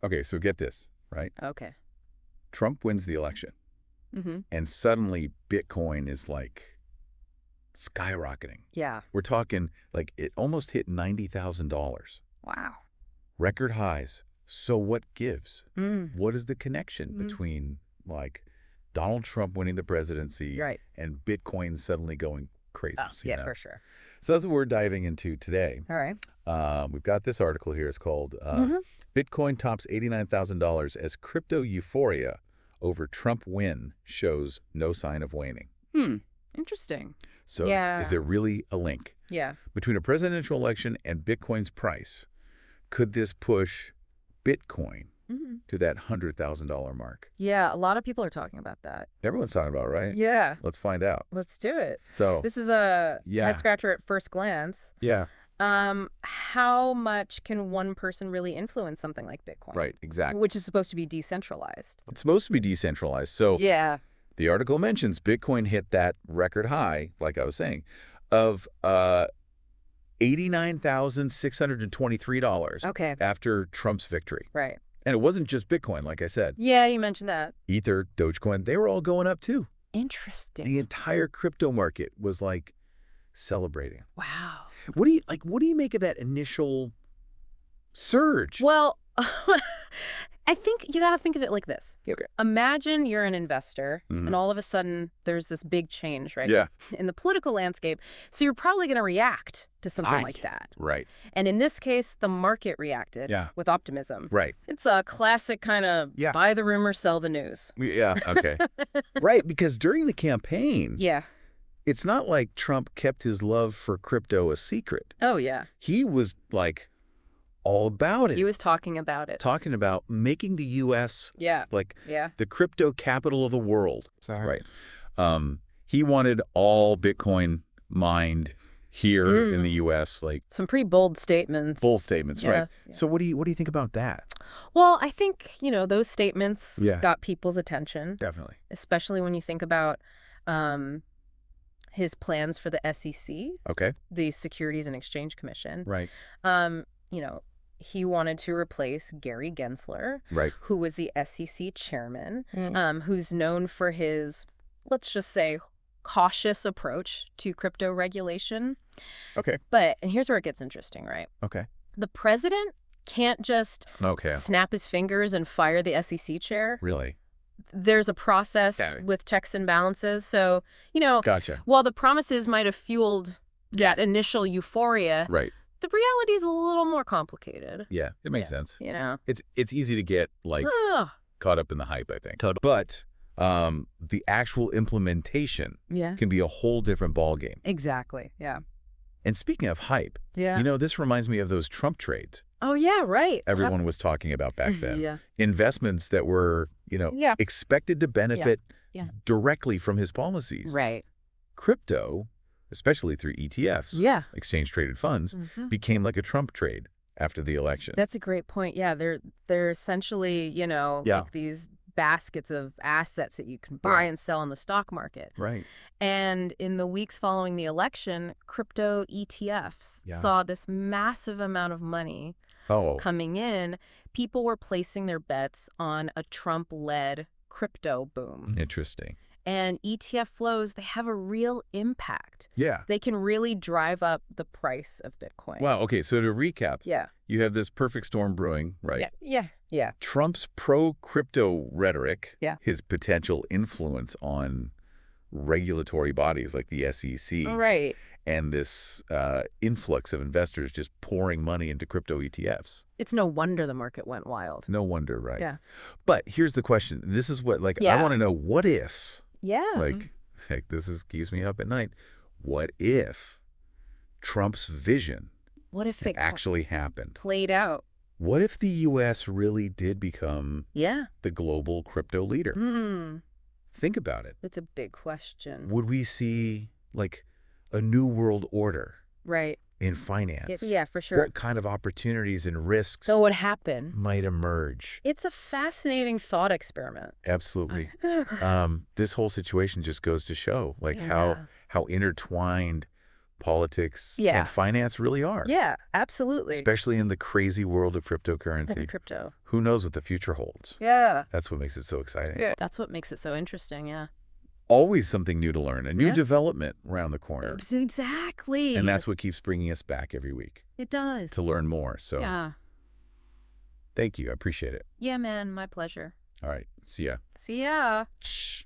Okay, so get this, right? Okay. Trump wins the election, Mm-hmm. and suddenly Bitcoin is like skyrocketing. Yeah. We're talking like it almost hit $90,000. Wow. Record highs. So what gives? Mm. What is the connection between like Donald Trump winning the presidency Right. and Bitcoin suddenly going crazy? Oh, yeah, for sure. So that's what we're diving into today. All right. We've got this article here. It's called Mm-hmm. Bitcoin tops $89,000 as crypto euphoria over Trump win shows no sign of waning. Interesting. So Yeah. is there really a link Yeah. between a presidential election and Bitcoin's price? Could this push Bitcoin to that $100,000 mark? Yeah, a lot of people are talking about that. Everyone's talking about it, right? Yeah. Let's find out. Let's do it. So This is a Yeah. head scratcher at first glance. yeah, How much can one person really influence something like Bitcoin? right, exactly. Which is supposed to be decentralized. It's supposed to be decentralized. So Yeah. the article mentions Bitcoin hit that record high, like I was saying, of $89,623 Okay. after Trump's victory. Right. And it wasn't just Bitcoin, like I said. Yeah, you mentioned that. Ether, Dogecoin, they were all going up too. Interesting. The entire crypto market was like celebrating. Wow. What do you make of that initial surge? Well, I think you got to think of it like this. Okay. Imagine you're an investor Mhm. and all of a sudden there's this big change, right? Yeah. In the political landscape. So you're probably going to react to something like that. Right. And in this case, the market reacted Yeah. with optimism. Right. It's a classic kind of Yeah. buy the rumor, sell the news. Yeah. Okay. Right. Because during the campaign, Yeah. it's not like Trump kept his love for crypto a secret. Oh, yeah. He was like all about it. He was talking about it. Talking about making the U.S. Yeah. like Yeah. the crypto capital of the world. Sorry. Right. He wanted all Bitcoin mined here in the U.S. Like Some pretty bold statements. bold statements, Yeah, right? yeah. So what do you think about that? Well, I think, those statements Yeah. got people's attention, Definitely. especially when you think about his plans for the SEC, Okay. the Securities and Exchange Commission. Right. He wanted to replace Gary Gensler, Right. who was the SEC chairman, who's known for his, let's just say, cautious approach to crypto regulation. Okay. And here's where it gets interesting, right? Okay. The president can't just Okay. snap his fingers and fire the SEC chair. Really? There's a process Yeah. with checks and balances. So, Gotcha. while the promises might have fueled that initial euphoria, Right. the reality is a little more complicated. Yeah. It makes sense. It's easy to get like Ah, caught up in the hype, I think. Totally. But the actual implementation yeah. can be a whole different ballgame. Exactly. Yeah. And speaking of hype, Yeah. this reminds me of those Trump trades Oh, yeah, right. everyone was talking about back then. Yeah. Investments that were, Yeah. expected to benefit Yeah. directly from his policies. Right. Crypto, especially through ETFs, Yeah. exchange-traded funds, Mhm. became like a Trump trade after the election. That's a great point. Yeah, they're essentially, Yeah. like these baskets of assets that you can buy and sell in the stock market. Right. And in the weeks following the election, crypto ETFs Yeah. saw this massive amount of money Oh, coming in. People were placing their bets on a Trump-led crypto boom. interesting. And ETF flows, they have a real impact. Yeah. They can really drive up the price of Bitcoin. Wow. Okay. So to recap, Yeah. you have this perfect storm brewing, right? Yeah. Yeah. Yeah. Trump's pro-crypto rhetoric, Yeah. his potential influence on regulatory bodies like the SEC, Right. and this influx of investors just pouring money into crypto ETFs. It's no wonder the market went wild. No wonder, right? Yeah. But here's the question. This is what, like, I Yeah. want to know, what if, Yeah. like, heck, keeps me up at night. What if Trump's vision What if it actually happened? played out? What if the U.S. really did become Yeah. the global crypto leader? Think about it. It's a big question. Would we see, like, a new world order Right. in finance? Yeah, for sure. What kind of opportunities and risks So what happened? might emerge? It's a fascinating thought experiment. Absolutely. This whole situation just goes to show, like, Yeah. how intertwined politics, Yeah. and finance really are. Yeah, absolutely. Especially in the crazy world of cryptocurrency. Crypto. Who knows what the future holds? Yeah. That's what makes it so exciting. Yeah. That's what makes it so interesting, yeah. Always something new to learn, a new Yeah. development around the corner. Exactly. And that's what keeps bringing us back every week It does. to learn more. So Yeah. thank you. I appreciate it. Yeah, man, my pleasure. All right. See ya. See ya. Shh.